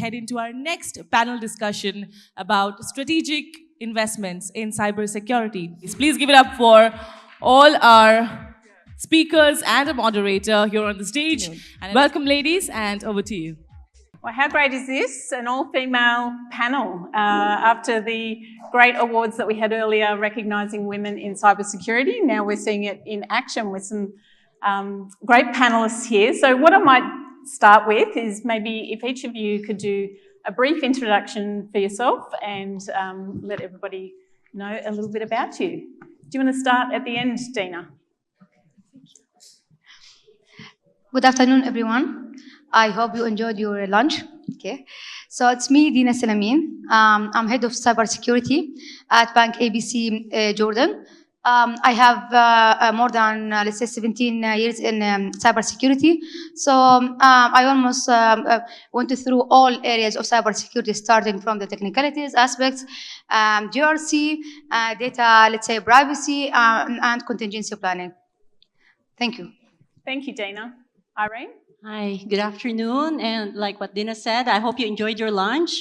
head into our next panel discussion about strategic investments in cybersecurity. Please give it up for all our speakers and a moderator here on the stage. Welcome, ladies, and over to you. Well, how great is this? An all-female panel after the great awards that we had earlier recognising women in cybersecurity. Now we're seeing it in action with some great panellists here. So what I might start with is maybe if each of you could do a brief introduction for yourself and let everybody know a little bit about you. Do you want to start at the end, Dina? Good afternoon, everyone. I hope you enjoyed your lunch. Okay, so it's me, Dina AlSalamen. I'm head of cybersecurity at Bank ABC Jordan. I have more than, let's say, 17 years in cybersecurity. So I almost went through all areas of cybersecurity, starting from the technicalities aspects, GRC, data, let's say, privacy, and contingency planning. Thank you. Thank you, Dina. Irene? Hi, good afternoon. And like what Dina said, I hope you enjoyed your lunch.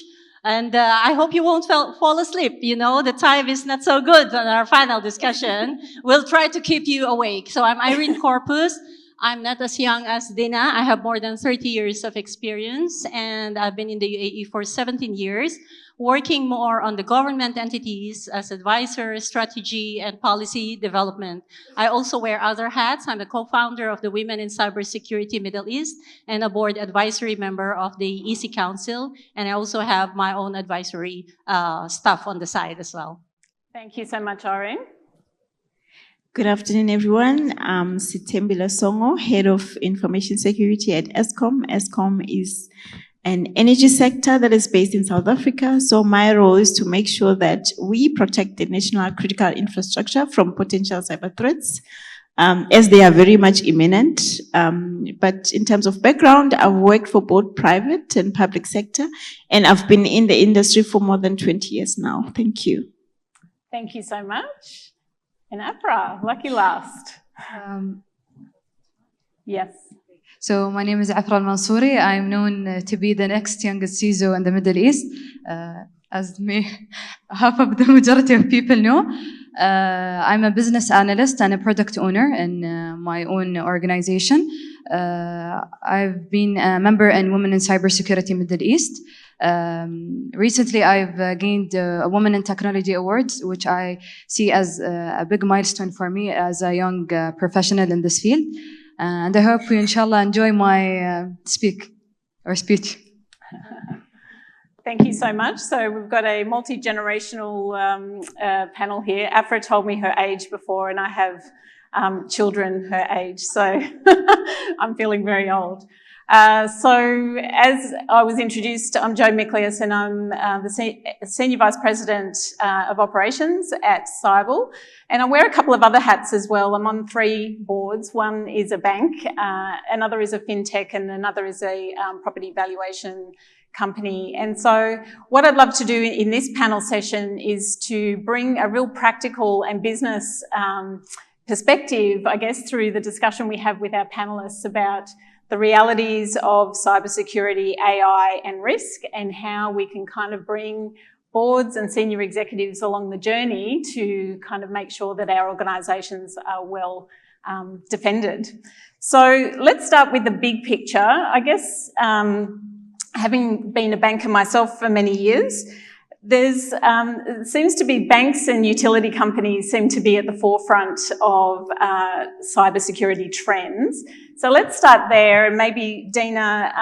And I hope you won't fall asleep. You know, the time is not so good on our final discussion. We'll try to keep you awake. So I'm Irene Corpuz. I'm not as young as Dina. I have more than 30 years of experience, and I've been in the UAE for 17 years, working more on the government entities as advisor, strategy, and policy development. I also wear other hats. I'm a co-founder of the Women in Cybersecurity Middle East and a board advisory member of the EC Council, and I also have my own advisory stuff on the side as well. Thank you so much, Irene. Good afternoon, everyone. I'm Sithembile Songo, Head of Information Security at Eskom. Eskom is an energy sector that is based in South Africa. So my role is to make sure that we protect the national critical infrastructure from potential cyber threats, as they are very much imminent. But in terms of background, I've worked for both private and public sector, and I've been in the industry for more than 20 years now. Thank you. Thank you so much. And Afra, lucky last. Yes. So my name is Afra Almansoori. I'm known to be the next youngest CISO in the Middle East, as half of the majority of people know. I'm a business analyst and a product owner in my own organization. I've been a member in Women in Cybersecurity Middle East. Recently, I've gained a Women in Technology Awards, which I see as a big milestone for me as a young professional in this field. And I hope you, inshallah, enjoy my speech. Thank you so much. So we've got a multi-generational panel here. Afra told me her age before, and I have children her age, so I'm feeling very old. So as I was introduced, I'm Jo Mikleus, and I'm the Senior Vice President of Operations at Sithembile. And I wear a couple of other hats as well. I'm on 3 boards. One is a bank, another is a fintech, and another is a property valuation company. And so what I'd love to do in this panel session is to bring a real practical and business perspective, I guess, through the discussion we have with our panellists about the realities of cybersecurity, AI and risk, and how we can kind of bring boards and senior executives along the journey to kind of make sure that our organisations are well defended. So let's start with the big picture. I guess having been a banker myself for many years, there's seems to be banks and utility companies seem to be at the forefront of cybersecurity trends. So let's start there, and maybe Dina,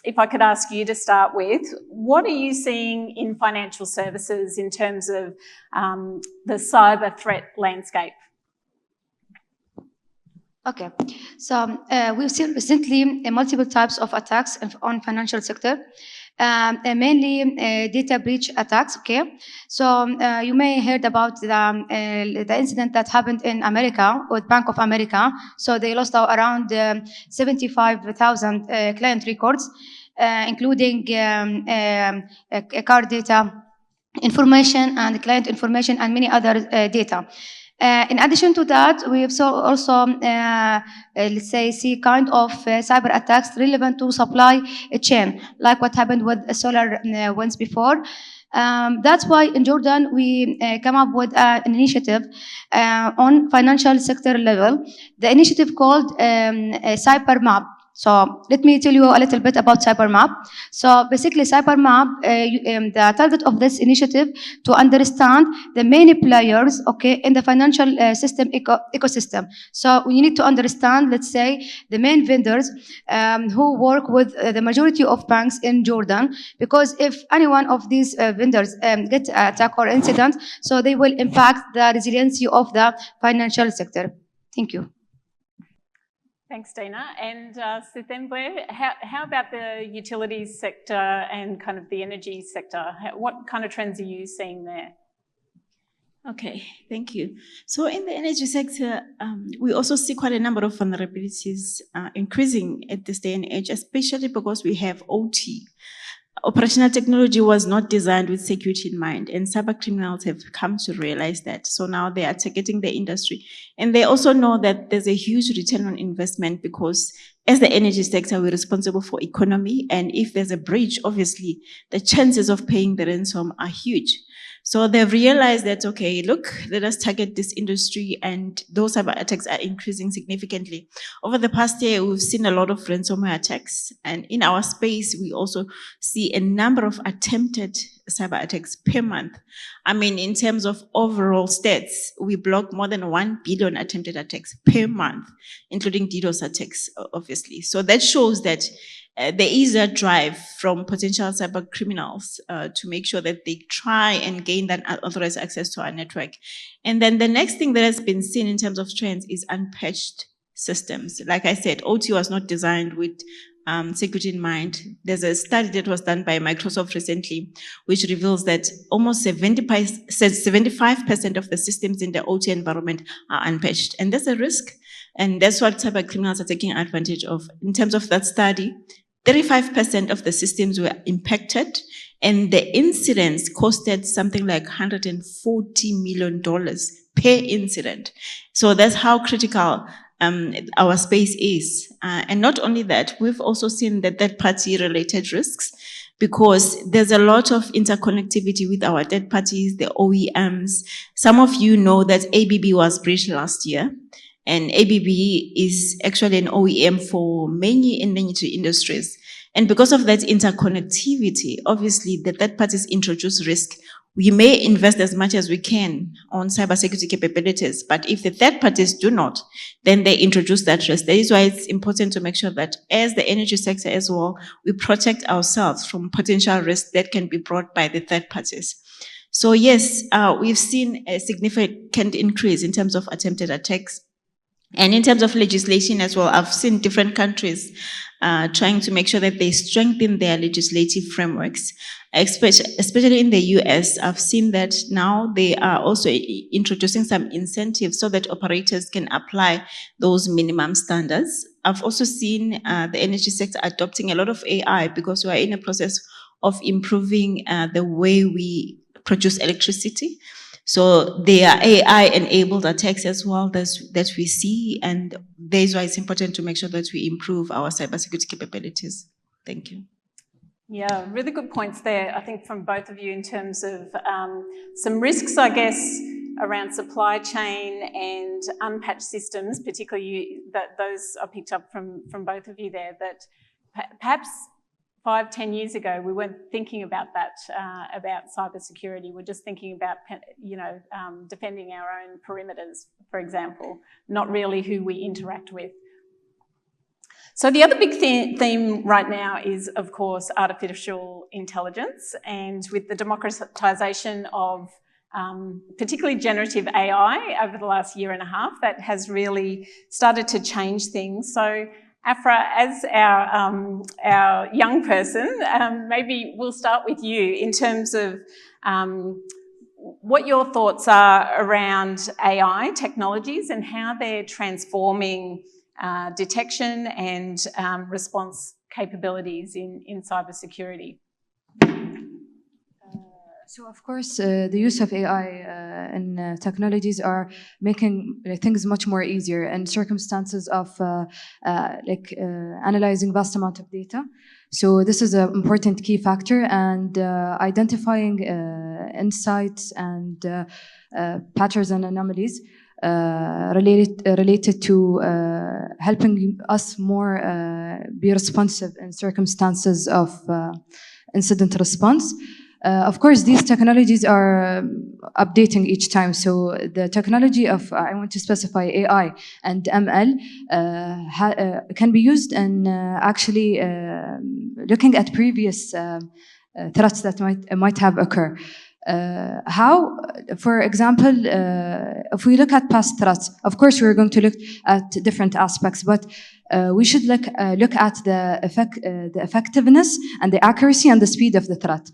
if I could ask you to start with, what are you seeing in financial services in terms of the cyber threat landscape? Okay, so we've seen recently multiple types of attacks on financial sector. Mainly data breach attacks. Okay, so you may have heard about the incident that happened in America with Bank of America. So they lost around 75,000 client records, including card data information and client information and many other data. In addition to that, we have also, let's say, see kind of cyber attacks relevant to supply chain, like what happened with solar winds before. That's why in Jordan we come up with an initiative on financial sector level. The initiative called Cyber Map. So let me tell you a little bit about CyberMap. So basically, CyberMap, the target of this initiative to understand the many players, okay, in the financial system ecosystem. So we need to understand, let's say, the main vendors who work with the majority of banks in Jordan, because if any one of these vendors get attack or incident, so they will impact the resiliency of the financial sector. Thank you. Thanks, Dina. And Sithembile, how about the utilities sector and kind of the energy sector? What kind of trends are you seeing there? Okay, thank you. So in the energy sector, we also see quite a number of vulnerabilities increasing at this day and age, especially because we have OT. Operational technology was not designed with security in mind, and cyber criminals have come to realize that. So now they are targeting the industry. And they also know that there's a huge return on investment, because as the energy sector, we're responsible for economy. And if there's a breach, obviously, the chances of paying the ransom are huge. So they've realized that, okay, look, let us target this industry, and those cyber attacks are increasing significantly. Over the past year, we've seen a lot of ransomware attacks, and in our space, we also see a number of attempted cyber attacks per month. I mean, in terms of overall stats, we block more than 1 billion attempted attacks per month, including DDoS attacks, obviously. So that shows that there is a drive from potential cyber criminals to make sure that they try and gain that unauthorized access to our network. And then the next thing that has been seen in terms of trends is unpatched systems. Like I said, OT was not designed with security in mind. There's a study that was done by Microsoft recently, which reveals that almost 75% of the systems in the OT environment are unpatched. And that's a risk. And that's what cyber criminals are taking advantage of. In terms of that study, 35% of the systems were impacted, and the incidents costed something like $140 million per incident. So that's how critical our space is. And not only that, we've also seen the third-party related risks, because there's a lot of interconnectivity with our third parties, the OEMs. Some of you know that ABB was breached last year. And ABB is actually an OEM for many energy industries. And because of that interconnectivity, obviously the third parties introduce risk. We may invest as much as we can on cybersecurity capabilities, but if the third parties do not, then they introduce that risk. That is why it's important to make sure that as the energy sector as well, we protect ourselves from potential risks that can be brought by the third parties. So yes, we've seen a significant increase in terms of attempted attacks. And in terms of legislation as well, I've seen different countries trying to make sure that they strengthen their legislative frameworks, especially in the US. I've seen that now they are also introducing some incentives so that operators can apply those minimum standards. I've also seen the energy sector adopting a lot of AI, because we are in a process of improving the way we produce electricity. So there are AI-enabled attacks as well that we see, and that is why it's important to make sure that we improve our cybersecurity capabilities. Thank you. Yeah, really good points there, I think, from both of you in terms of some risks, I guess, around supply chain and unpatched systems, particularly that those are picked up from both of you there, that perhaps 5-10 years ago, we weren't thinking about that, about cybersecurity. We're just thinking about, defending our own perimeters, for example, not really who we interact with. So the other big theme right now is, of course, artificial intelligence, and with the democratisation of particularly generative AI over the last year and a half, that has really started to change things. So Afra, as our young person, maybe we'll start with you in terms of what your thoughts are around AI technologies and how they're transforming detection and response capabilities in cybersecurity. So of course, the use of AI and technologies are making things much more easier in circumstances of analyzing vast amount of data. So this is an important key factor, and identifying insights and patterns and anomalies related to helping us more be responsive in circumstances of incident response. Of course, these technologies are updating each time. So the technology of, I want to specify AI and ML, can be used in actually looking at previous threats that might have occurred. How, for example, if we look at past threats, of course we're going to look at different aspects, but we should look at the effectiveness and the accuracy and the speed of the threat.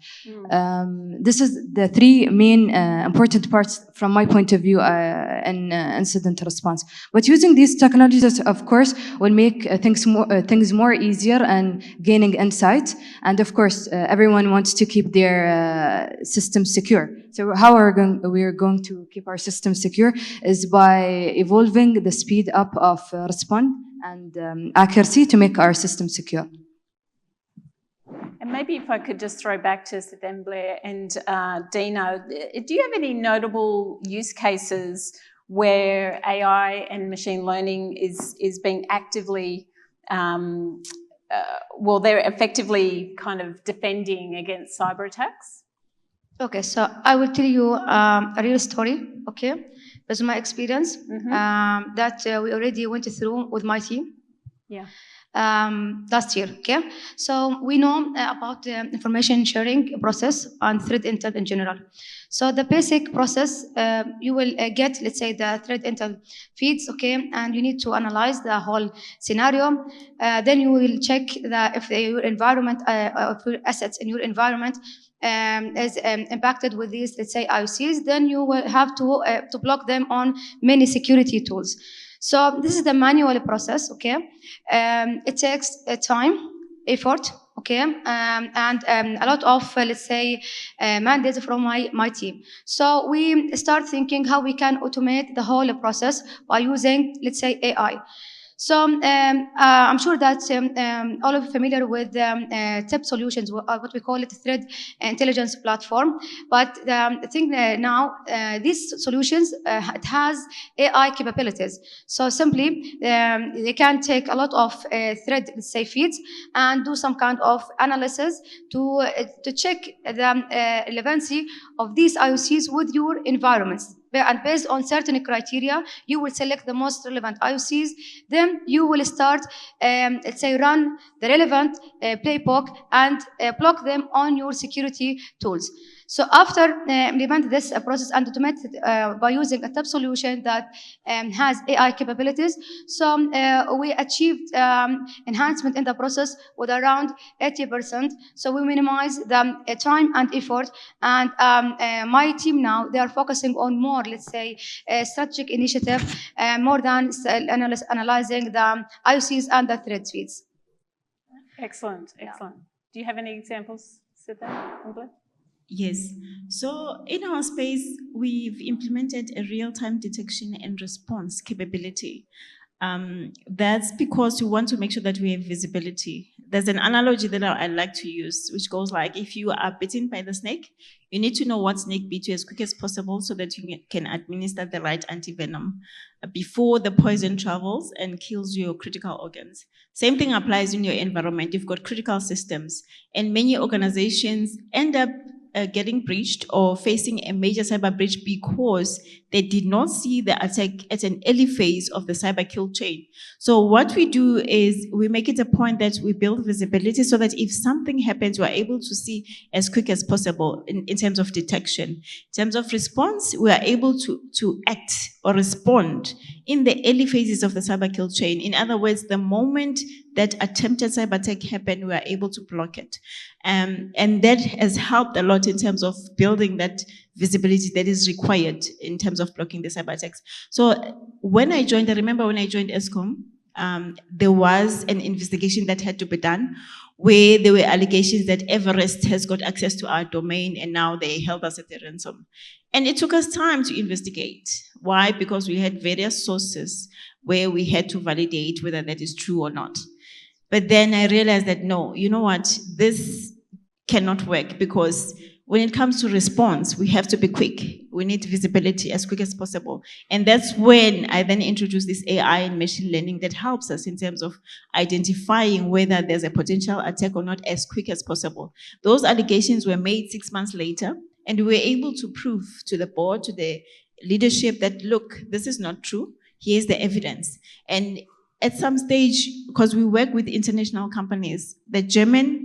This is the three main important parts from my point of view in incident response. But using these technologies, of course, will make things more easier and gaining insight. And of course, everyone wants to keep their systems secure. So how we are going to keep our systems secure is by evolving the speed up of response and accuracy to make our system secure. And maybe if I could just throw back to Sithembile and Dina, do you have any notable use cases where AI and machine learning is being actively, they're effectively kind of defending against cyber attacks? Okay, so I will tell you a real story, okay? Based on my experience that we already went through with my team. Yeah. Last year, okay? So we know about the information sharing process and threat intel in general. So the basic process, you will get, let's say, the threat intel feeds, okay? And you need to analyze the whole scenario. Then you will check if your environment, if your assets in your environment is impacted with these, let's say, IOCs, then you will have to block them on many security tools. So this is the manual process, okay? It takes time, effort, okay, and a lot of, let's say, mandates from my team. So we start thinking how we can automate the whole process by using, let's say, AI. So I'm sure that all of you are familiar with TIP solutions, what we call it, threat intelligence platform. But the thing now, these solutions, it has AI capabilities. So simply, they can take a lot of threat, let's say, feeds and do some kind of analysis to check the relevancy of these IOCs with your environments. And based on certain criteria, you will select the most relevant IOCs. Then you will start, let's say, run the relevant playbook and block them on your security tools. So after implement this process and automate it by using a TIP solution that has AI capabilities, so we achieved enhancement in the process with around 80%. So we minimize the time and effort. And my team now, they are focusing on more, let's say, strategic initiative, more than analyzing the IOCs and the threat feeds. Excellent, excellent. Do you have any examples, Sithembile? Yes. So in our space, we've implemented a real-time detection and response capability. That's because we want to make sure that we have visibility. There's an analogy that I like to use, which goes like, if you are bitten by the snake, you need to know what snake bit you as quick as possible so that you can administer the right antivenom before the poison travels and kills your critical organs. Same thing applies in your environment. You've got critical systems, and many organizations end up getting breached or facing a major cyber breach because they did not see the attack at an early phase of the cyber kill chain. So what we do is we make it a point that we build visibility so that if something happens, we're able to see as quick as possible in terms of detection. In terms of response, we are able to act or respond in the early phases of the cyber kill chain. In other words, the moment that attempted cyber attack happened, we are able to block it. And that has helped a lot in terms of building that visibility that is required in terms of blocking the cyber attacks. So when I remember when I joined ESCOM, there was an investigation that had to be done where there were allegations that Everest has got access to our domain and now they held us at the ransom. And it took us time to investigate. Why? Because we had various sources where we had to validate whether that is true or not. But then I realized that no, you know what, this cannot work, because when it comes to response, we have to be quick. We need visibility as quick as possible. And that's when I then introduced this AI and machine learning that helps us in terms of identifying whether there's a potential attack or not as quick as possible. Those allegations were made 6 months later, and we were able to prove to the board, to the leadership that, look, this is not true. Here's the evidence. And at some stage, because we work with international companies, the German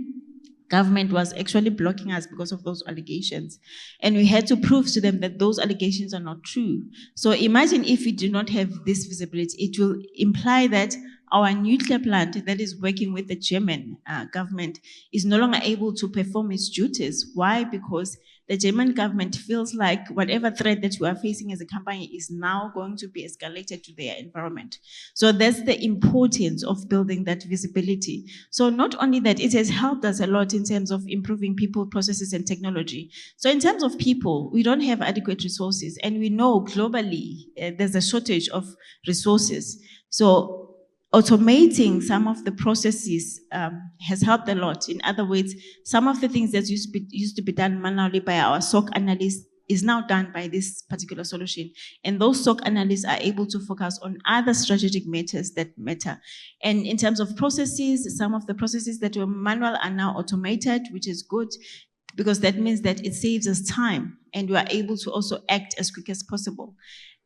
government was actually blocking us because of those allegations. And we had to prove to them that those allegations are not true. So imagine if we do not have this visibility, it will imply that our nuclear plant that is working with the German government is no longer able to perform its duties. Why? Because the German government feels like whatever threat that you are facing as a company is now going to be escalated to their environment. So that's the importance of building that visibility. So not only that, it has helped us a lot in terms of improving people, processes, and technology. So in terms of people, we don't have adequate resources, and we know globally there's a shortage of resources. So automating some of the processes has helped a lot. In other words, some of the things that used to be done manually by our SOC analysts is now done by this particular solution. And those SOC analysts are able to focus on other strategic matters that matter. And in terms of processes, some of the processes that were manual are now automated, which is good, because that means that it saves us time, and we are able to also act as quick as possible.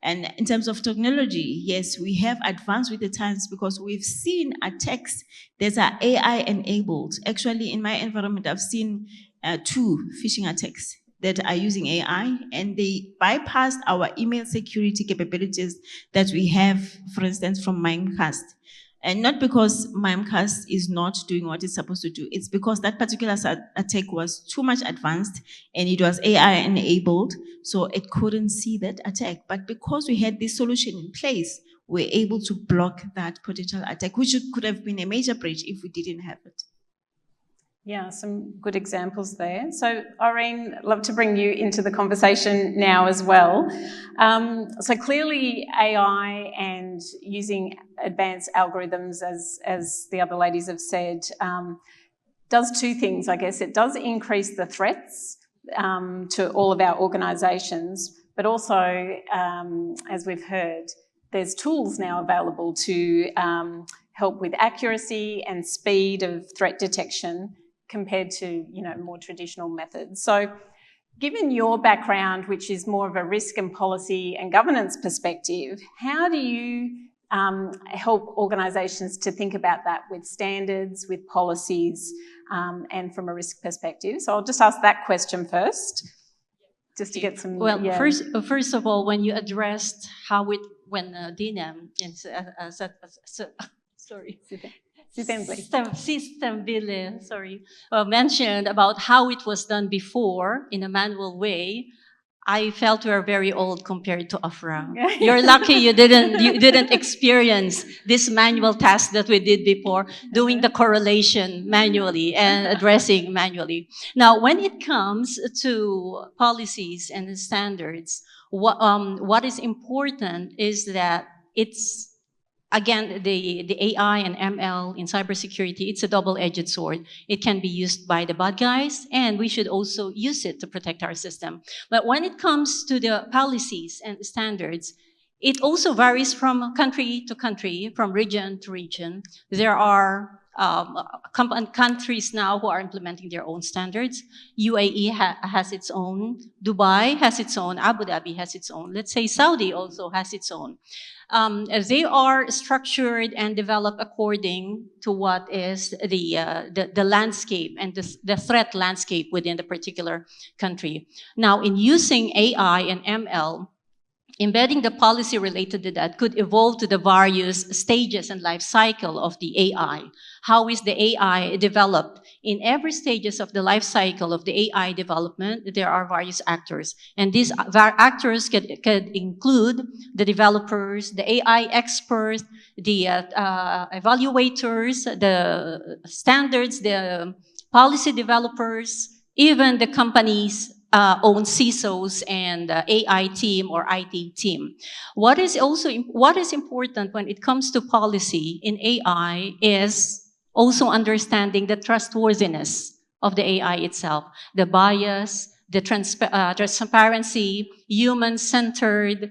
And in terms of technology, yes, we have advanced with the times, because we've seen attacks that are AI enabled. Actually, in my environment, I've seen 2 phishing attacks that are using AI, and they bypassed our email security capabilities that we have, for instance, from Mimecast. And not because Mimecast is not doing what it's supposed to do. It's because that particular attack was too much advanced and it was AI enabled, so it couldn't see that attack. But because we had this solution in place, we're able to block that potential attack, which could have been a major breach if we didn't have it. Yeah, some good examples there. So, Irene, I'd love to bring you into the conversation now as well. So clearly AI and using advanced algorithms, as the other ladies have said, does 2 things, I guess. It does increase the threats to all of our organisations, but also, as we've heard, there's tools now available to help with accuracy and speed of threat detection compared to, more traditional methods. So given your background, which is more of a risk and policy and governance perspective, how do you help organisations to think about that with standards, with policies, and from a risk perspective? So I'll just ask that question first, just to get some... Well, first of all, when you addressed when Dina, sorry. Sithembile, mentioned about how it was done before in a manual way, I felt we are very old compared to Afra. You're lucky you didn't experience this manual task that we did before, doing the correlation manually and addressing manually. Now, when it comes to policies and standards, what is important is that it's, again, the AI and ML in cybersecurity, it's a double-edged sword. It can be used by the bad guys, and we should also use it to protect our system. But when it comes to the policies and standards, it also varies from country to country, from region to region. There are countries now who are implementing their own standards. UAE has its own. Dubai has its own. Abu Dhabi has its own. Let's say Saudi also has its own. They are structured and developed according to what is the landscape and the threat landscape within the particular country. Now, in using AI and ML, embedding the policy related to that could evolve to the various stages and life cycle of the AI. How is the AI developed? In every stages of the life cycle of the AI development, there are various actors. And these actors could include the developers, the AI experts, the evaluators, the standards, the policy developers, even the companies' own CISOs and AI team or IT team. What is important when it comes to policy in AI is also understanding the trustworthiness of the AI itself, the bias, the transparency, human-centered,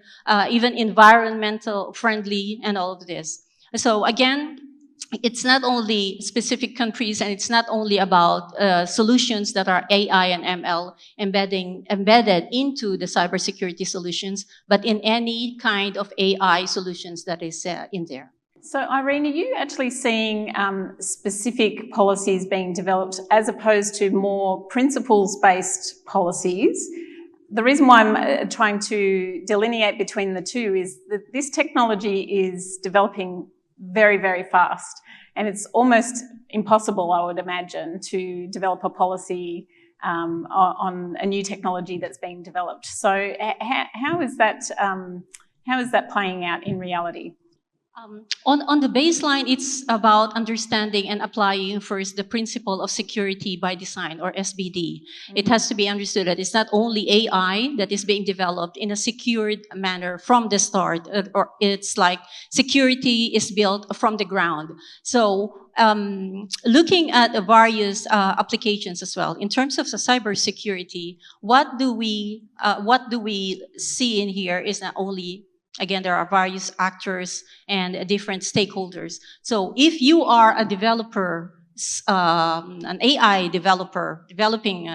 even environmental friendly, and all of this. So again, it's not only specific countries, and it's not only about solutions that are AI and ML embedded into the cybersecurity solutions, but in any kind of AI solutions that is in there. So Irene, are you actually seeing specific policies being developed as opposed to more principles-based policies? The reason why I'm trying to delineate between the two is that this technology is developing very, very fast. And it's almost impossible, I would imagine, to develop a policy on a new technology that's being developed. So how is that playing out in reality? On the baseline, it's about understanding and applying first the principle of security by design, or SBD. It has to be understood that it's not only AI that is being developed in a secured manner from the start, or it's like security is built from the ground. So looking at the various applications as well, in terms of the cybersecurity, what do we see in here is not only, again, there are various actors and different stakeholders. So if you are a developer, an AI developer developing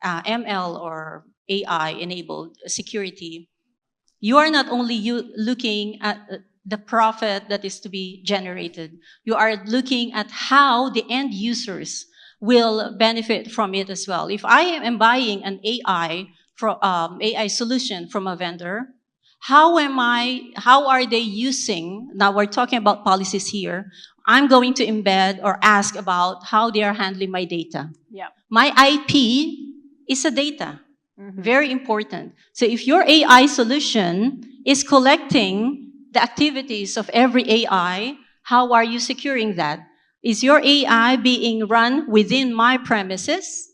ML or AI-enabled security, you are not only looking at the profit that is to be generated, you are looking at how the end users will benefit from it as well. If I am buying an AI solution from a vendor, how are they using, now we're talking about policies here, I'm going to embed or ask about how they are handling my data. Yeah. My IP is a data, very important. So if your AI solution is collecting the activities of every AI, how are you securing that? Is your AI being run within my premises?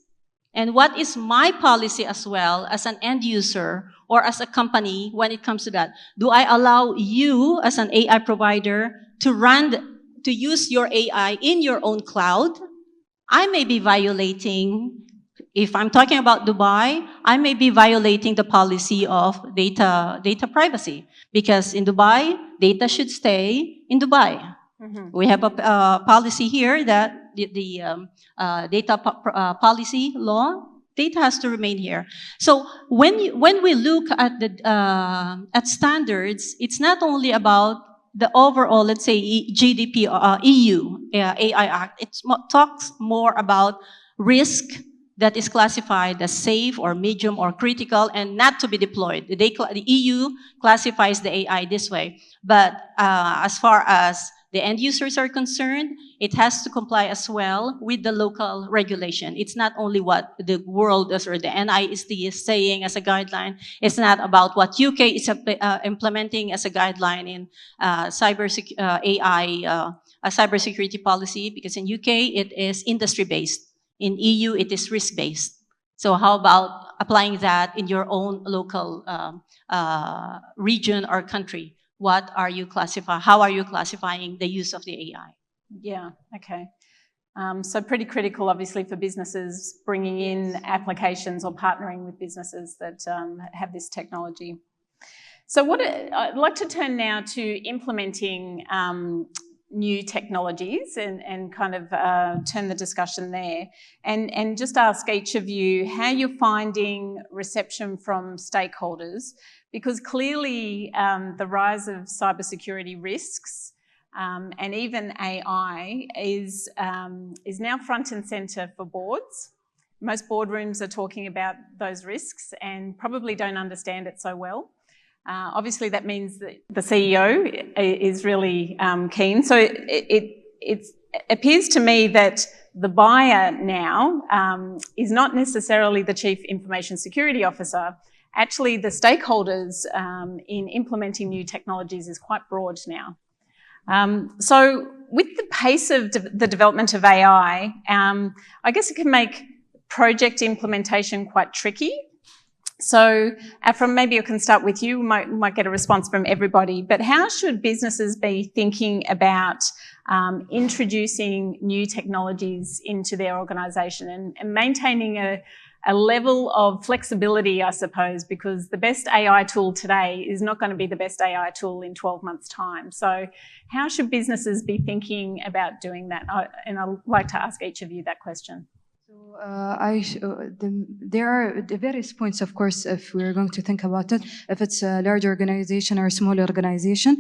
And what is my policy as well as an end user or as a company when it comes to that? Do I allow you as an AI provider to use your AI in your own cloud? I may be violating, if I'm talking about Dubai, I may be violating the policy of data privacy, because in Dubai, data should stay in Dubai. We have a policy here that the data policy law, data has to remain here. So when we look at at standards, it's not only about the overall, let's say, GDP, EU AI Act. It talks more about risk that is classified as safe or medium or critical and not to be deployed. The EU classifies the AI this way. But as far as the end users are concerned, it has to comply as well with the local regulation. It's not only what the world is or the NIST is saying as a guideline. It's not about what UK is implementing as a guideline in AI cybersecurity policy, because in UK it is industry-based. In EU it is risk-based. So how about applying that in your own local region or country? What are you how are you classifying the use of the AI? Yeah, okay. So pretty critical, obviously, for businesses bringing in applications or partnering with businesses that have this technology. So I'd like to turn now to implementing new technologies and kind of turn the discussion there and just ask each of you how you're finding reception from stakeholders, because clearly the rise of cybersecurity risks and even AI is now front and centre for boards. Most boardrooms are talking about those risks and probably don't understand it so well. Obviously, that means that the CEO is really keen. So it appears to me that the buyer now is not necessarily the Chief Information Security Officer. Actually, the stakeholders in implementing new technologies is quite broad now. So with the pace of the development of AI, I guess it can make project implementation quite tricky. So, Afra, maybe I can start with you. We might get a response from everybody. But how should businesses be thinking about introducing new technologies into their organisation and maintaining a level of flexibility, I suppose, because the best AI tool today is not going to be the best AI tool in 12 months' time. So how should businesses be thinking about doing that? And I'd like to ask each of you that question. There are the various points, of course, if we're going to think about it, if it's a large organization or a small organization.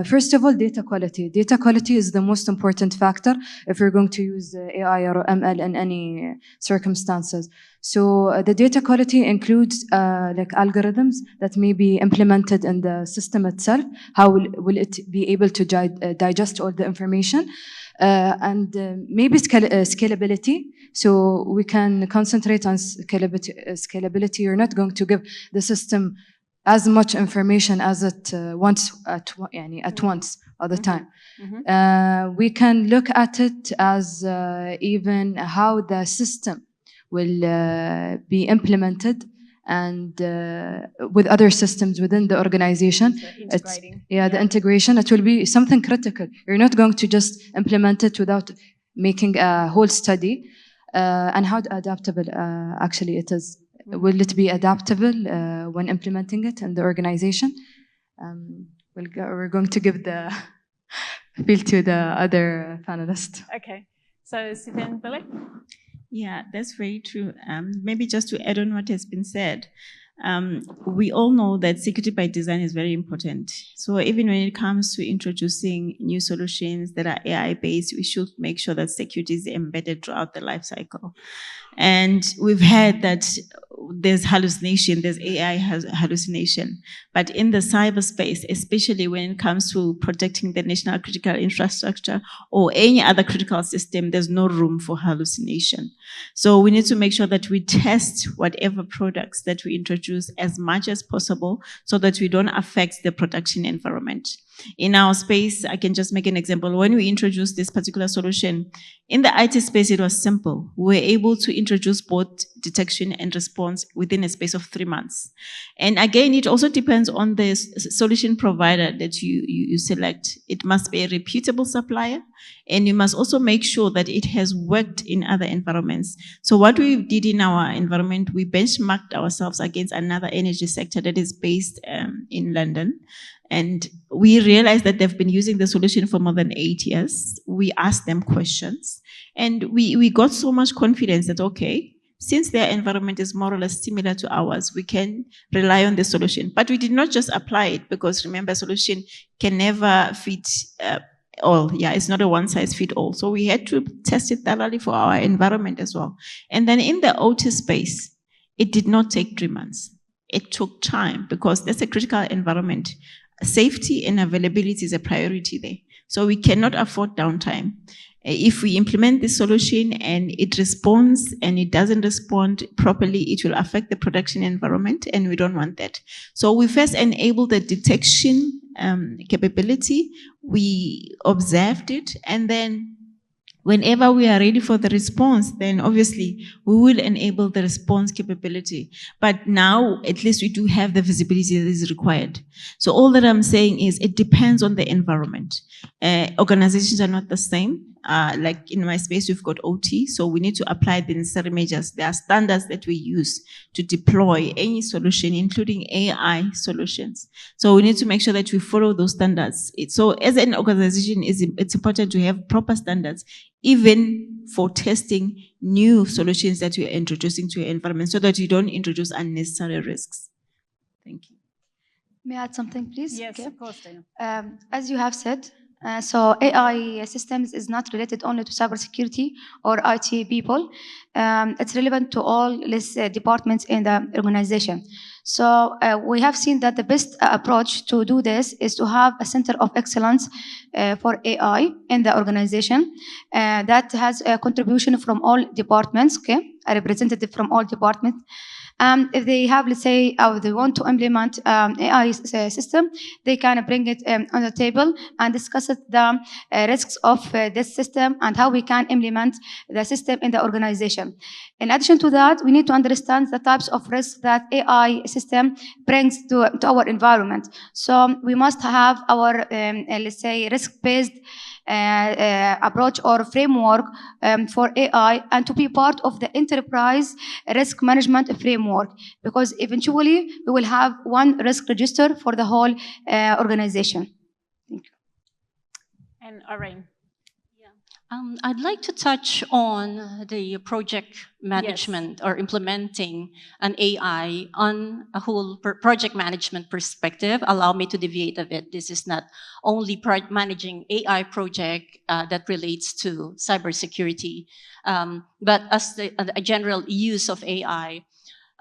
First of all, data quality. Data quality is the most important factor if we're going to use AI or ML in any circumstances. So the data quality includes like algorithms that may be implemented in the system itself. How will it be able to digest all the information? And maybe scalability. So we can concentrate on scalability. You're not going to give the system as much information as it wants at once all the time. We can look at it as even how the system will be implemented and with other systems within the organization. The integration, it will be something critical. You're not going to just implement it without making a whole study. And how adaptable actually it is. Will it be adaptable when implementing it in the organization? We're going to give the field to the other panelists. Okay, so Sithembile? Yeah, that's very true. Maybe just to add on what has been said, we all know that security by design is very important. So even when it comes to introducing new solutions that are AI-based, we should make sure that security is embedded throughout the life cycle. And we've heard that there's hallucination, there's AI hallucination. But in the cyberspace, especially when it comes to protecting the national critical infrastructure or any other critical system, there's no room for hallucination. So we need to make sure that we test whatever products that we introduce as much as possible so that we don't affect the production environment. In our space, I can just make an example. When we introduced this particular solution, in the IT space, it was simple. We were able to introduce both detection and response within a space of 3 months. And again, it also depends on the solution provider that you select. It must be a reputable supplier, and you must also make sure that it has worked in other environments. So what we did in our environment, we benchmarked ourselves against another energy sector that is based in London. And we realized that they've been using the solution for more than 8 years. We asked them questions, and we got so much confidence that, okay, since their environment is more or less similar to ours, we can rely on the solution. But we did not just apply it, because remember, solution can never fit all. Yeah, it's not a one-size-fits-all. So we had to test it thoroughly for our environment as well. And then in the OT space, it did not take 3 months. It took time, because that's a critical environment. Safety and availability is a priority there. So we cannot afford downtime. If we implement this solution and it responds and it doesn't respond properly, it will affect the production environment, and we don't want that. So we first enabled the detection capability. We observed it, and then whenever we are ready for the response, then obviously we will enable the response capability. But now, at least we do have the visibility that is required. So all that I'm saying is it depends on the environment. Organizations are not the same. Like in my space, we've got OT, so we need to apply the necessary measures. There are standards that we use to deploy any solution, including AI solutions. So we need to make sure that we follow those standards. So as an organization, it's important to have proper standards, even for testing new solutions that you're introducing to your environment, so that you don't introduce unnecessary risks. Thank you. May I add something, please? Yes, Okay. of course, Dina. As you have said, so AI systems is not related only to cybersecurity or IT people. It's relevant to all departments in the organization. So we have seen that the best approach to do this is to have a center of excellence for AI in the organization that has a contribution from all departments, okay, a representative from all departments. If they have, let's say, they want to implement AI system, they can bring it on the table and discuss the risks of this system and how we can implement the system in the organization. In addition to that, we need to understand the types of risks that AI system brings to our environment. So we must have our, let's say, risk-based approach or framework for AI and to be part of the enterprise risk management framework, because eventually we will have one risk register for the whole organization. Thank you. And Irene. I'd like to touch on the project management or implementing an AI on a whole project management perspective. Allow me to deviate a bit. This is not only managing AI project that relates to cybersecurity, but as a general use of AI.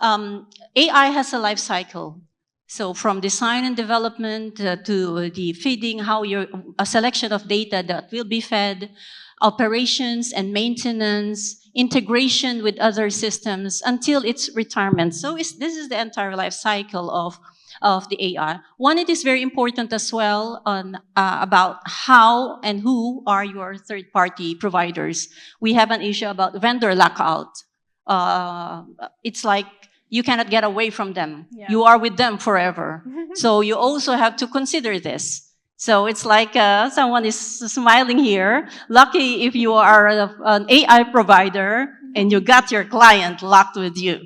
AI has a life cycle. So from design and development to the feeding, a selection of data that will be fed, operations and maintenance, integration with other systems until its retirement. So this is the entire life cycle of the AI. One, it is very important as well on about how and who are your third-party providers. We have an issue about vendor lockout. It's like you cannot get away from them. Yeah. You are with them forever. So you also have to consider this. So it's like someone is smiling here. Lucky if you are an AI provider and you got your client locked with you.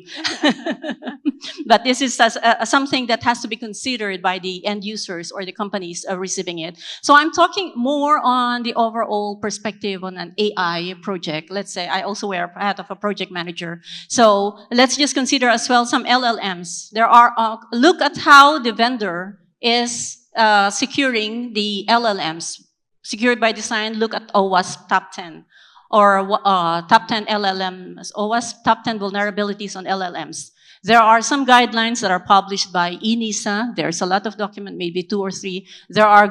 But this is something that has to be considered by the end users or the companies receiving it. So I'm talking more on the overall perspective on an AI project. Let's say I also wear a hat of a project manager. So let's just consider as well some LLMs. There are, look at how the vendor is securing the LLMs. Secured by design, look at OWASP top 10 or top 10 LLMs, OWASP top 10 vulnerabilities on LLMs. There are some guidelines that are published by ENISA. There's a lot of document, maybe 2 or 3. There are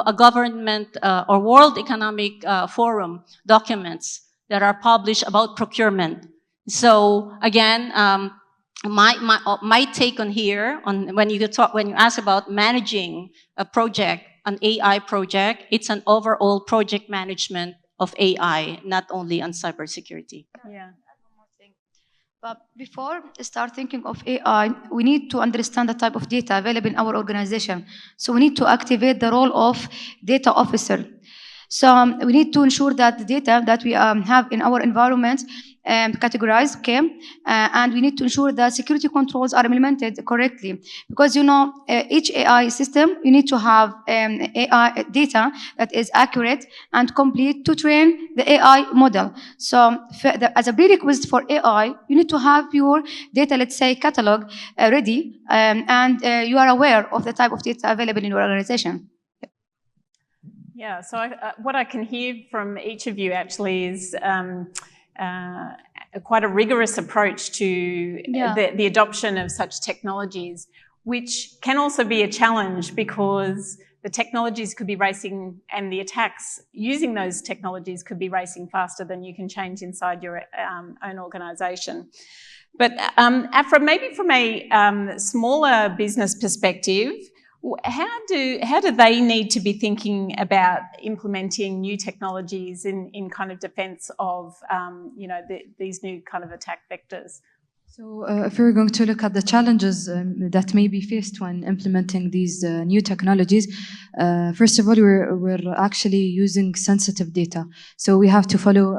a government or World Economic Forum documents that are published about procurement. So again, my take on here, on when you ask about managing a project, an AI project, it's an overall project management of AI, not only on cybersecurity. Yeah. But before we start thinking of AI, we need to understand the type of data available in our organization. So we need to activate the role of data officer. So we need to ensure that the data that we have in our environment categorized, okay, and we need to ensure that security controls are implemented correctly, because each AI system, you need to have AI data that is accurate and complete to train the AI model. So as a prerequisite for AI, you need to have your data, let's say, catalog ready, and you are aware of the type of data available in your organization. Yeah, so what I can hear from each of you actually is quite a rigorous approach to the adoption of such technologies, which can also be a challenge because the technologies could be racing and the attacks using those technologies could be racing faster than you can change inside your own organisation. But Afra, maybe from a smaller business perspective, how do they need to be thinking about implementing new technologies in kind of defence of these new kind of attack vectors? So if we're going to look at the challenges that may be faced when implementing these new technologies, first of all, we're actually using sensitive data. So we have to follow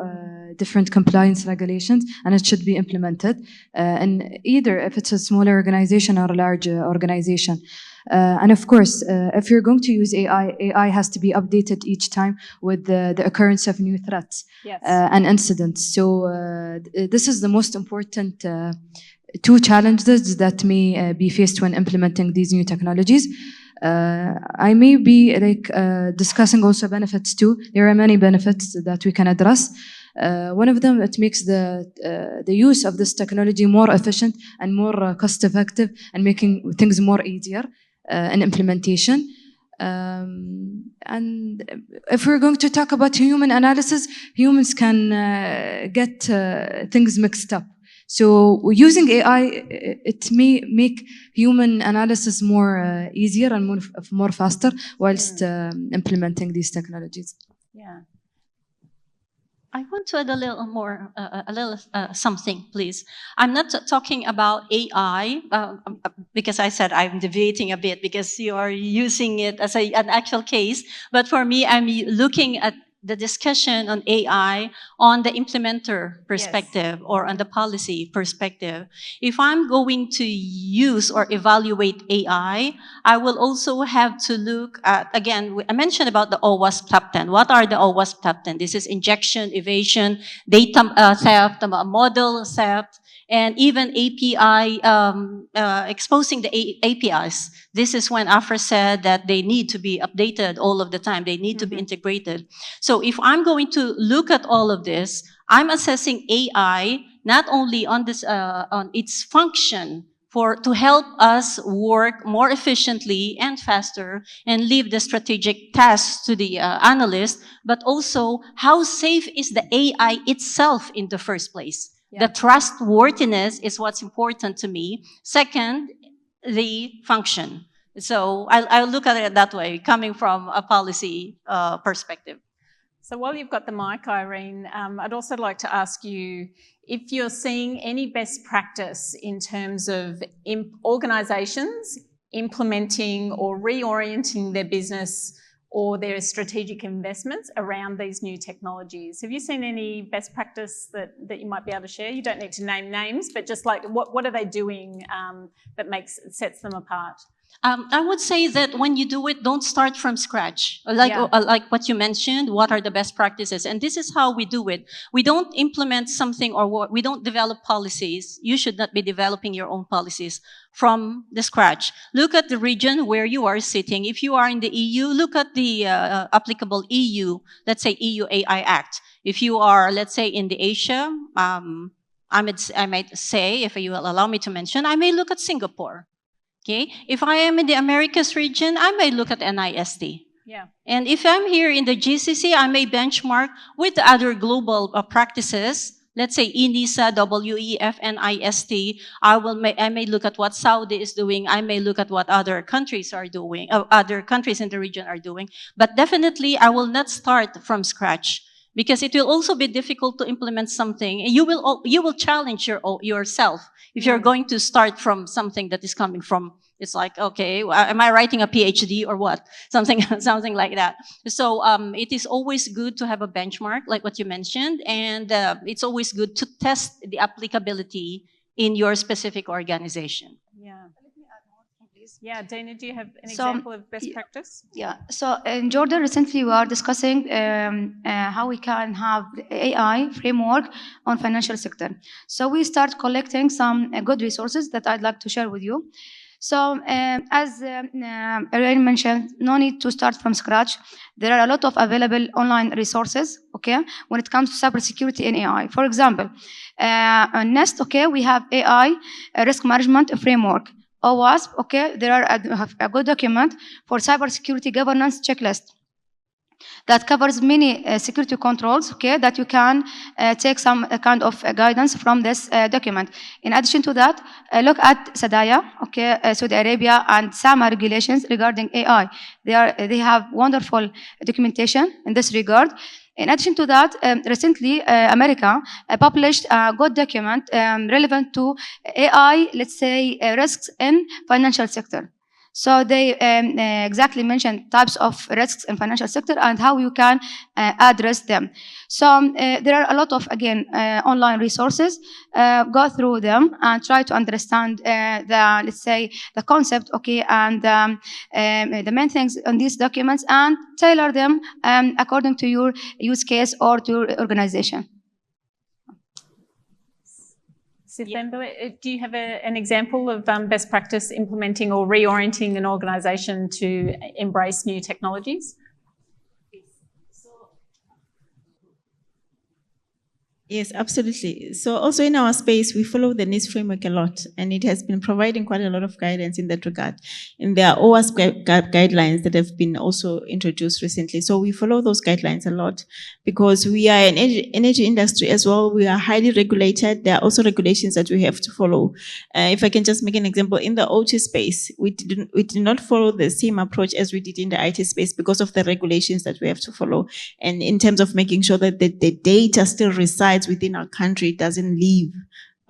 different compliance regulations, and it should be implemented. And either if it's a smaller organization or a large organization. And of course, if you're going to use AI has to be updated each time with the occurrence of new threats and incidents. So this is the most important two challenges that may be faced when implementing these new technologies. I may be discussing also benefits too. There are many benefits that we can address. One of them, it makes the use of this technology more efficient and more cost-effective and making things more easier in implementation. And if we're going to talk about human analysis, humans can get things mixed up. So using AI, it may make human analysis more easier and more faster whilst implementing these technologies. Yeah. I want to add a little more, something, please. I'm not talking about AI because I said I'm debating a bit because you are using it as an actual case. But for me, I'm looking at the discussion on AI on the implementer perspective or on the policy perspective. If I'm going to use or evaluate AI, I will also have to look at, again, I mentioned about the OWASP top 10. What are the OWASP top 10? This is injection, evasion, data theft, model theft, and even API, exposing the APIs. This is when Afra said that they need to be updated all of the time. They need to be integrated. So if I'm going to look at all of this, I'm assessing AI not only on this, on its function to help us work more efficiently and faster and leave the strategic tasks to the analyst, but also how safe is the AI itself in the first place. The trustworthiness is what's important to me. Second, the function. So I'll look at it that way, coming from a policy perspective. So while you've got the mic, Irene, I'd also like to ask you if you're seeing any best practice in terms of organisations implementing or reorienting their business or their strategic investments around these new technologies. Have you seen any best practice that you might be able to share? You don't need to name names, but just like what are they doing that sets them apart? I would say that when you do it, don't start from scratch. Like what you mentioned, what are the best practices? And this is how we do it. We don't implement something or we don't develop policies. You should not be developing your own policies from the scratch. Look at the region where you are sitting. If you are in the EU, look at the applicable EU, let's say EU AI Act. If you are, let's say, in the Asia, I might say, if you will allow me to mention, I may look at Singapore. Okay. If I am in the Americas region, I may look at NIST. Yeah. And if I'm here in the GCC, I may benchmark with the other global practices. Let's say ENISA, WEF, NIST. I may look at what Saudi is doing. I may look at what other countries are doing, other countries in the region are doing. But definitely, I will not start from scratch because it will also be difficult to implement something. You will challenge yourself if you're going to start from something that is coming from. It's like, okay, am I writing a PhD or what? Something like that. So it is always good to have a benchmark, like what you mentioned, and it's always good to test the applicability in your specific organization. Yeah. Yeah, Dina, do you have an example of best practice? Yeah, so in Jordan recently we are discussing how we can have AI framework on financial sector. So we start collecting some good resources that I'd like to share with you. So as Irene mentioned, no need to start from scratch. There are a lot of available online resources, okay, when it comes to cybersecurity and AI. For example, on Nest, okay, we have AI risk management framework. OWASP, okay, there are a good document for cybersecurity governance checklist that covers many security controls, okay, that you can take some kind of guidance from this document. In addition to that, look at SADAYA, okay, Saudi Arabia, and SAMA regulations regarding AI. They have wonderful documentation in this regard. In addition to that, recently, America published a good document relevant to AI, let's say, risks in financial sector. So they exactly mentioned types of risks in financial sector and how you can address them. So there are a lot of, again, online resources. Go through them and try to understand let's say, the concept, okay, and the main things on these documents and tailor them according to your use case or to your organization. Sithembile, do you have an example of best practice implementing or reorienting an organisation to embrace new technologies? Yes, absolutely. So also in our space, we follow the NIST framework a lot, and it has been providing quite a lot of guidance in that regard. And there are OWASP guidelines that have been also introduced recently. So we follow those guidelines a lot because we are an energy industry as well. We are highly regulated. There are also regulations that we have to follow. If I can just make an example, in the OT space, we did not follow the same approach as we did in the IT space because of the regulations that we have to follow. And in terms of making sure that the data still resides within our country, it doesn't leave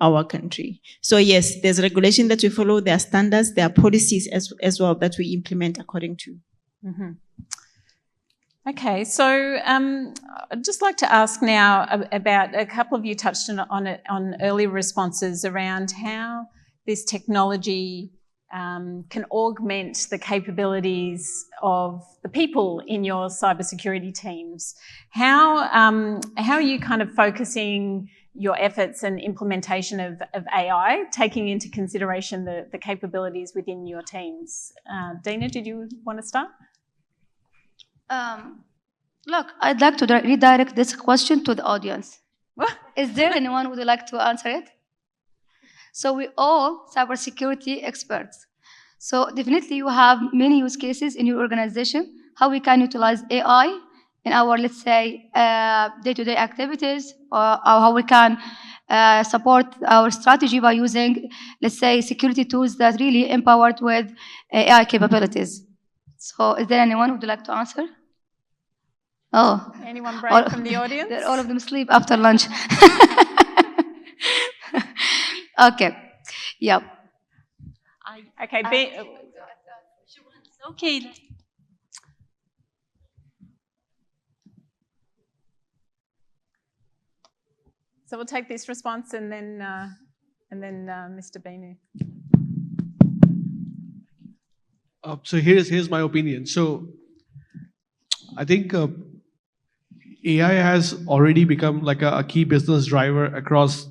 our country. So yes, there's regulation that we follow, there are standards, there are policies as well that we implement according to. Mm-hmm. Okay, so I'd just like to ask now about, a couple of you touched on earlier responses around how this technology can augment the capabilities of the people in your cybersecurity teams. How are you kind of focusing your efforts and implementation of AI, taking into consideration the capabilities within your teams? Dina, did you want to start? Look, I'd like to redirect this question to the audience. What? Is there anyone who would like to answer it? So we all cybersecurity experts. So definitely you have many use cases in your organization, how we can utilize AI in our, let's say, day-to-day activities, or how we can support our strategy by using, let's say, security tools that really empowered with AI capabilities. So is there anyone who would like to answer? Oh. Anyone brave from the audience? All of them sleep after lunch. Okay. Yep. Okay, Okay. So we'll take this response and then Mr. Binu. So here's my opinion. So I think AI has already become like a key business driver across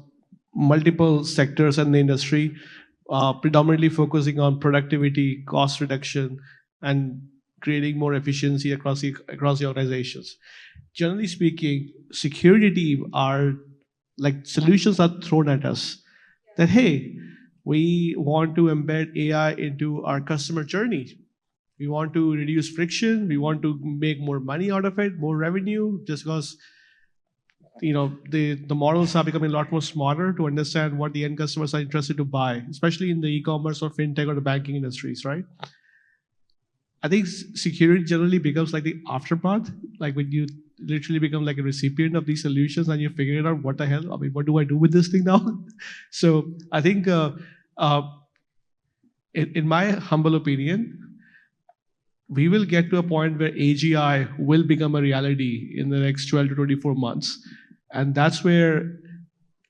multiple sectors in the industry, predominantly focusing on productivity, cost reduction, and creating more efficiency across the organizations. Generally speaking, security team are like solutions are thrown at us that, hey, we want to embed AI into our customer journey. We want to reduce friction. We want to make more money out of it, more revenue, just because the models are becoming a lot more smarter to understand what the end customers are interested to buy, especially in the e-commerce or fintech or the banking industries, right? I think security generally becomes like the aftermath, like when you literally become like a recipient of these solutions and you're figuring out what the hell, I mean, what do I do with this thing now? So I think in my humble opinion, we will get to a point where AGI will become a reality in the next 12 to 24 months. And that's where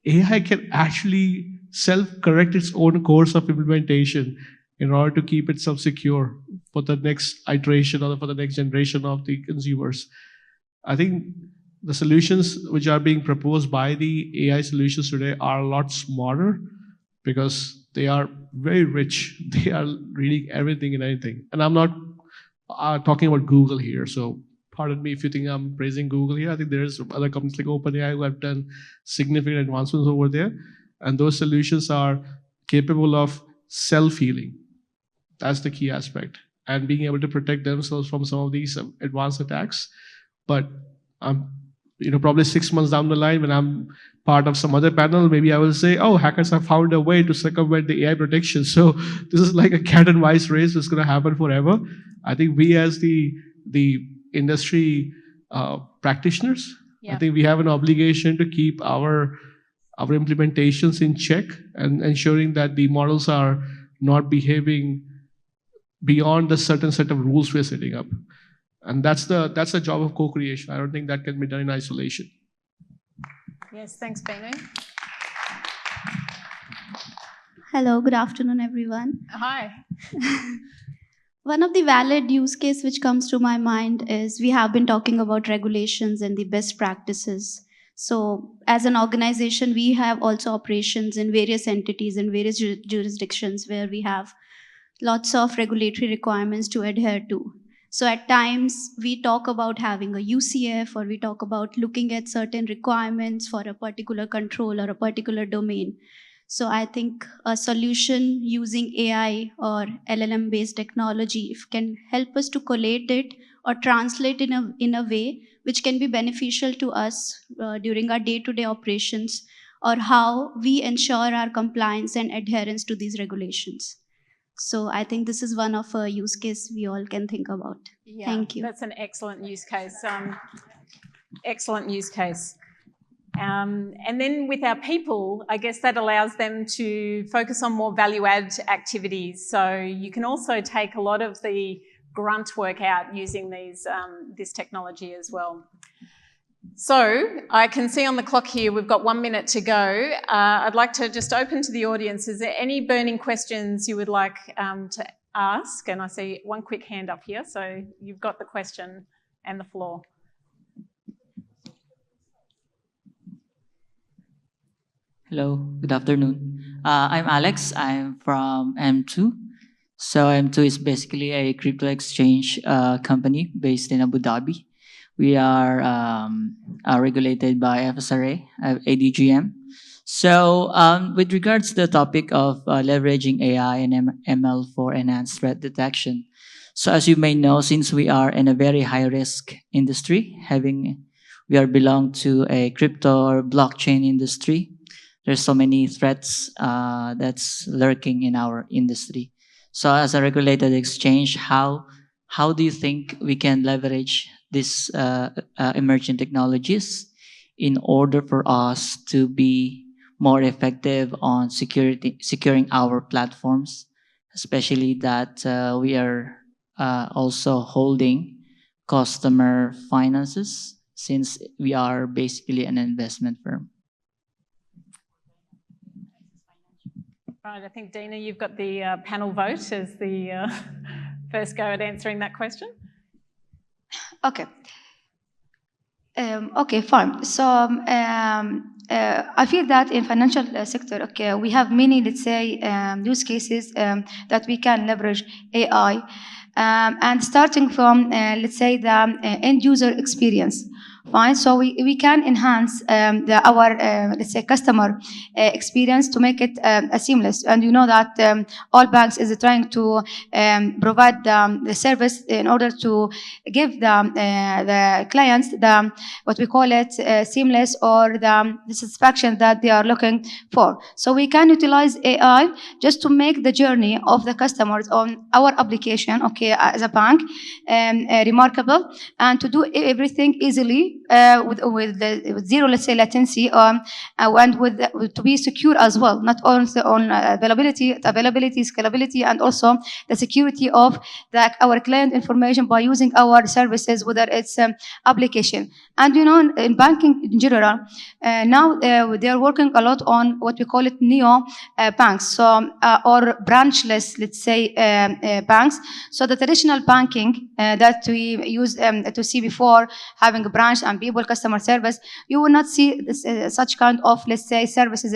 AI can actually self-correct its own course of implementation in order to keep itself secure for the next iteration or for the next generation of the consumers. I think the solutions which are being proposed by the AI solutions today are a lot smarter because they are very rich. They are reading everything and anything. And I'm not talking about Google here, so pardon me if you think I'm praising Google here. I think there's other companies like OpenAI who have done significant advancements over there, and those solutions are capable of self-healing. That's the key aspect, and being able to protect themselves from some of these advanced attacks. But probably 6 months down the line, when I'm part of some other panel, maybe I will say, oh, hackers have found a way to circumvent the AI protection. So this is like a cat and mouse race that's going to happen forever. I think we as the industry practitioners, I think we have an obligation to keep our implementations in check and ensuring that the models are not behaving beyond the certain set of rules we're setting up. And that's the job of co-creation. I don't think that can be done in isolation. Yes, thanks, Binu. Hello, good afternoon, everyone. Hi. One of the valid use case which comes to my mind is we have been talking about regulations and the best practices. So as an organization, we have also operations in various entities in various jurisdictions where we have lots of regulatory requirements to adhere to. So at times we talk about having a UCF, or we talk about looking at certain requirements for a particular control or a particular domain. So I think a solution using AI or LLM based technology can help us to collate it or translate in a way which can be beneficial to us during our day-to-day operations, or how we ensure our compliance and adherence to these regulations. So I think this is one of a use case we all can think about. Yeah, Thank you. That's an excellent use case. Excellent use case. And then with our people, I guess that allows them to focus on more value-add activities. So you can also take a lot of the grunt work out using this technology as well. So I can see on the clock here we've got 1 minute to go. I'd like to just open to the audience. Is there any burning questions you would like to ask? And I see one quick hand up here. So you've got the question and the floor. Hello, good afternoon. I'm Alex. I'm from M2. So M2 is basically a crypto exchange company based in Abu Dhabi. We are regulated by FSRA, ADGM. So with regards to the topic of leveraging AI and ML for enhanced threat detection. So as you may know, since we are in a very high risk industry, we belong to a crypto or blockchain industry, there's so many threats that's lurking in our industry. So as a regulated exchange, how do you think we can leverage these emerging technologies in order for us to be more effective on securing our platforms, especially that we are also holding customer finances, since we are basically an investment firm? Right, I think, Dina, you've got the panel vote as the first go at answering that question. Okay. Okay, fine. So I feel that in financial sector, okay, we have many, let's say, use cases that we can leverage AI, and starting from, let's say, the end user experience. Fine. So we can enhance our let's say customer experience to make it seamless. And you know that all banks is trying to provide the service in order to give the clients what we call it seamless, or the satisfaction that they are looking for. So we can utilize AI just to make the journey of the customers on our application, okay, as a bank, remarkable, and to do everything easily. With zero, let's say, latency, and to be secure as well, not only on availability, scalability, and also the security of our client information by using our services, whether it's application. And you know, in banking in general, now they are working a lot on what we call it neo banks, so or branchless, let's say, banks. So the traditional banking that we used to see before, having a branch and people customer service, you will not see this, such kind of, let's say, services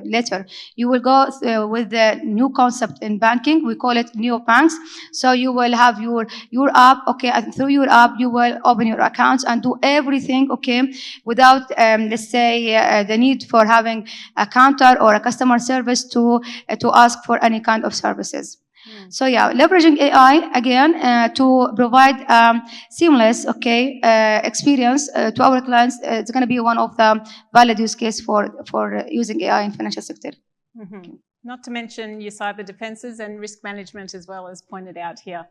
later. You will go with the new concept in banking. We call it neo banks. So you will have your app, okay, and through your app you will open your accounts and do everything, okay, without let's say the need for having a counter or a customer service to ask for any kind of services. So yeah, leveraging AI again to provide seamless, okay, experience to our clients. It's going to be one of the valid use case for using AI in financial sector. Mm-hmm. Not to mention your cyber defences and risk management as well, as pointed out here.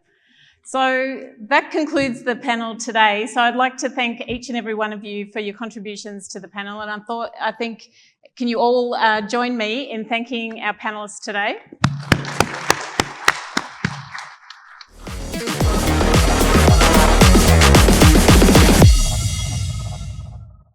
So that concludes the panel today. So I'd like to thank each and every one of you for your contributions to the panel. And I think, can you all join me in thanking our panellists today?